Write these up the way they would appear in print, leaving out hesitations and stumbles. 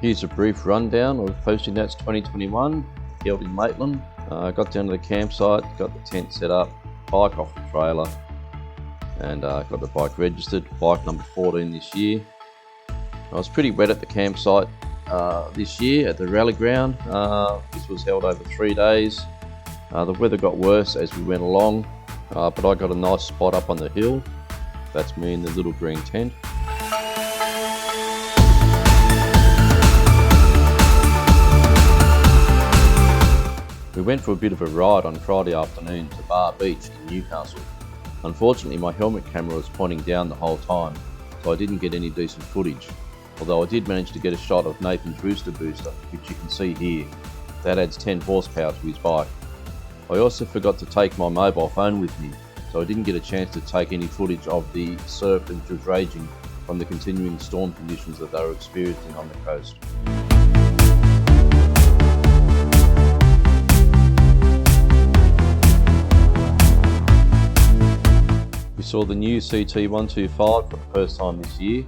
Here's a brief rundown of Postie Nats 2021, held in Maitland. Got down to the campsite, got the tent set up, bike off the trailer, and got the bike registered, bike number 14 this year. I was pretty wet at the campsite this year at the rally ground. This was held over 3 days. The weather got worse as we went along, but I got a nice spot up on the hill. That's me in the little green tent. We went for a bit of a ride on Friday afternoon to Bar Beach in Newcastle. Unfortunately, my helmet camera was pointing down the whole time, so I didn't get any decent footage. Although I did manage to get a shot of Nathan's Rooster booster, which you can see here. That adds 10 horsepower to his bike. I also forgot to take my mobile phone with me, so I didn't get a chance to take any footage of the surf which was raging from the continuing storm conditions that they were experiencing on the coast. We saw the new CT125 for the first time this year,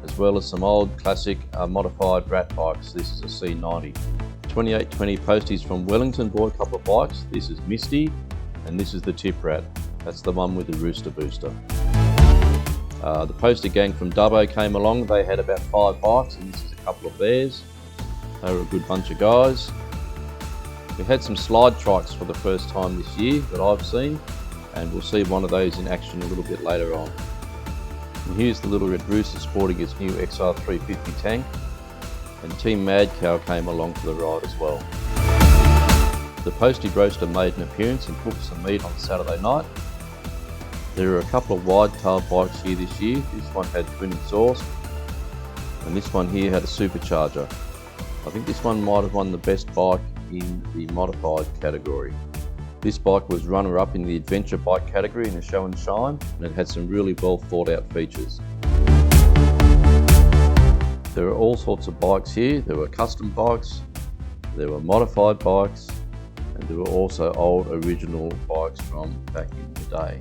as well as some old classic modified rat bikes. This is a C90. 2820 Posties from Wellington bought a couple of bikes. This is Misty, and this is the Tip Rat. That's the one with the Rooster booster. The Postie gang from Dubbo came along. They had about 5 bikes, and this is a couple of theirs. They were a good bunch of guys. We had some slide trikes for the first time this year that I've seen, and we'll see one of those in action a little bit later on. And here's the little red Rooster sporting its new XR350 tank, and Team Mad Cow came along for the ride as well. The Postie Roaster made an appearance and cooked some meat on Saturday night. There are a couple of wide-tail bikes here this year. This one had twin exhaust, and this one here had a supercharger. I think this one might have won the best bike in the modified category. This bike was runner-up in the adventure bike category in a show and shine, and it had some really well thought out features. There are all sorts of bikes here. There were custom bikes, there were modified bikes, and there were also old original bikes from back in the day.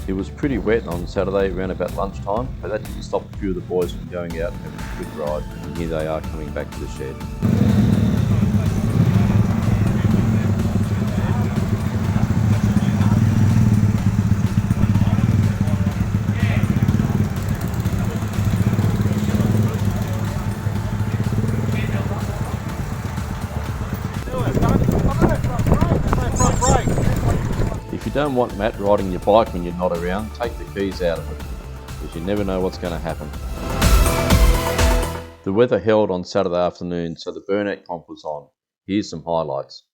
It was pretty wet on Saturday around about lunchtime, but that didn't stop a few of the boys from going out and having a good ride. And here they are coming back to the shed. If you don't want Matt riding your bike when you're not around, take the keys out of it, because you never know what's going to happen. The weather held on Saturday afternoon, so the burnout comp was on. Here's some highlights.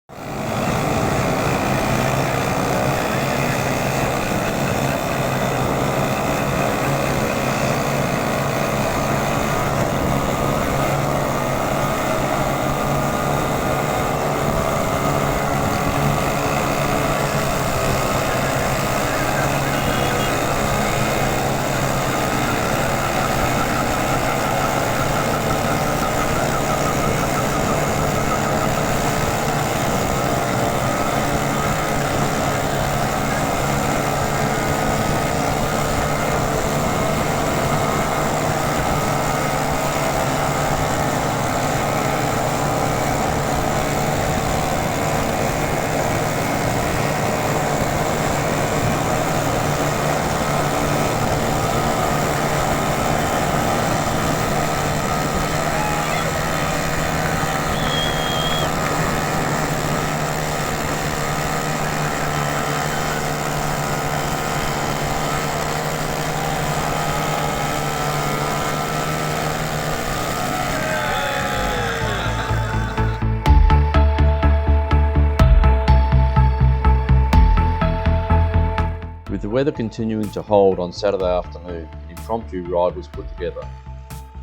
With the weather continuing to hold on Saturday afternoon, an impromptu ride was put together.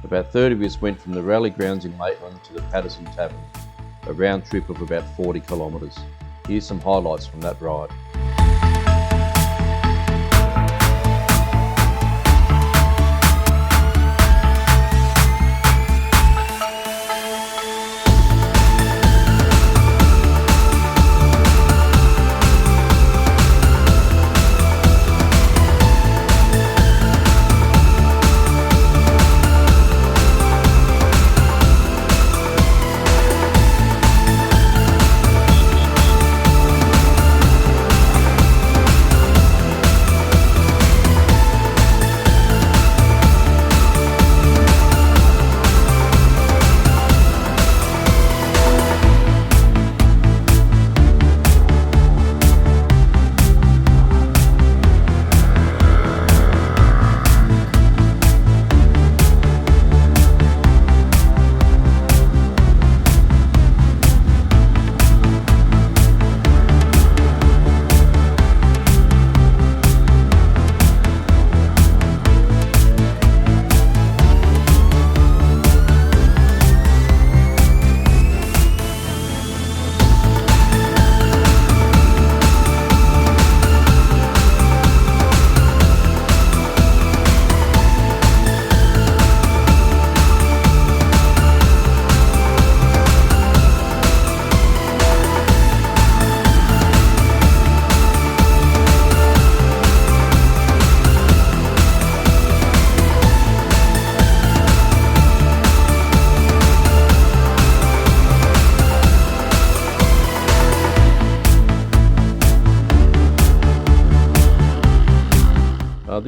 About 30 of us went from the rally grounds in Maitland to the Patterson Tavern, a round trip of about 40 kilometres. Here's some highlights from that ride.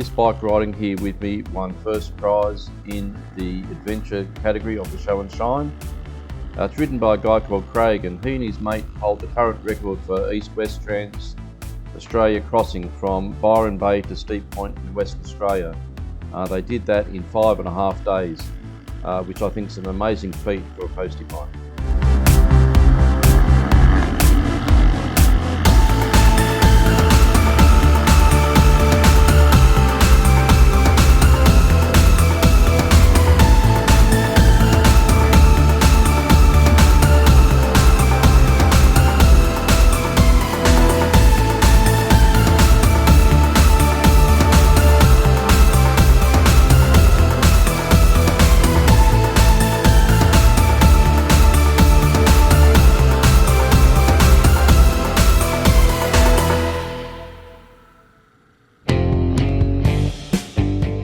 This bike riding here with me won first prize in the adventure category of the show and shine. It's ridden by a guy called Craig, and he and his mate hold the current record for East-West Trans Australia crossing from Byron Bay to Steep Point in Western Australia. They did that in 5.5 days, which I think is an amazing feat for a Postie bike.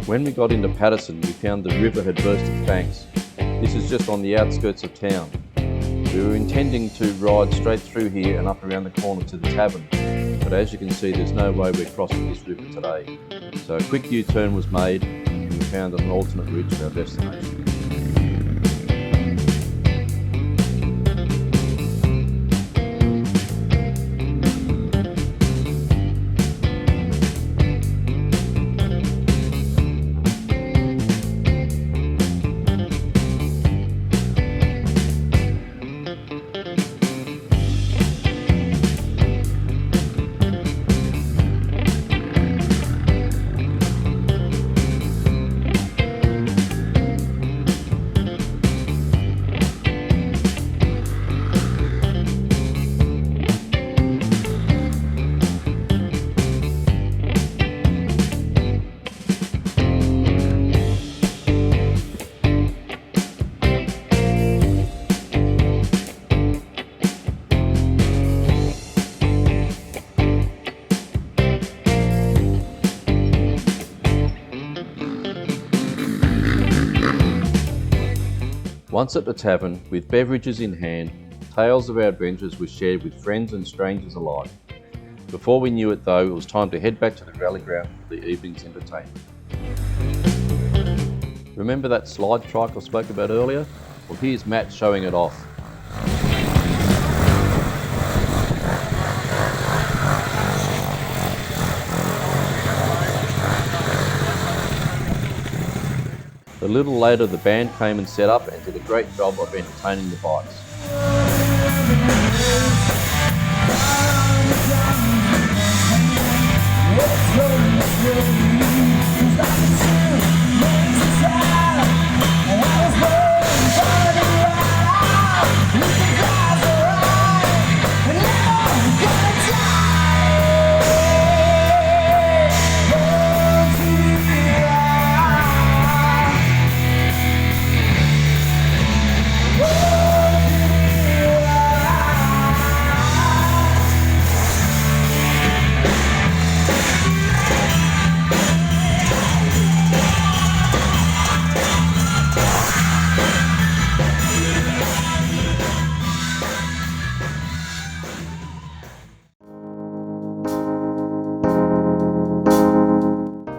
When we got into Patterson, we found the river had burst its banks. This is just on the outskirts of town. We were intending to ride straight through here and up around the corner to the tavern, but as you can see, there's no way we're crossing this river today. So a quick U-turn was made and we found an alternate route to our destination. Once at the tavern, with beverages in hand, tales of our adventures were shared with friends and strangers alike. Before we knew it though, it was time to head back to the rally ground for the evening's entertainment. Remember that slide trike I spoke about earlier? Well, here's Matt showing it off. A little later the band came and set up and did a great job of entertaining the bikes.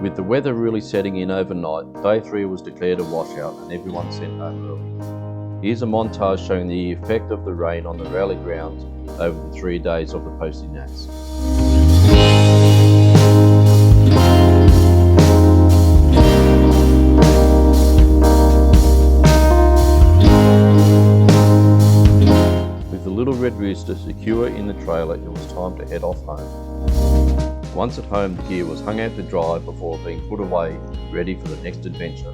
With the weather really setting in overnight, day 3 was declared a washout and everyone sent home early. Here's a montage showing the effect of the rain on the rally grounds over the 3 days of the Postie Nats. With the little red rooster secure in the trailer, it was time to head off home. Once at home, the gear was hung out to dry before being put away, ready for the next adventure.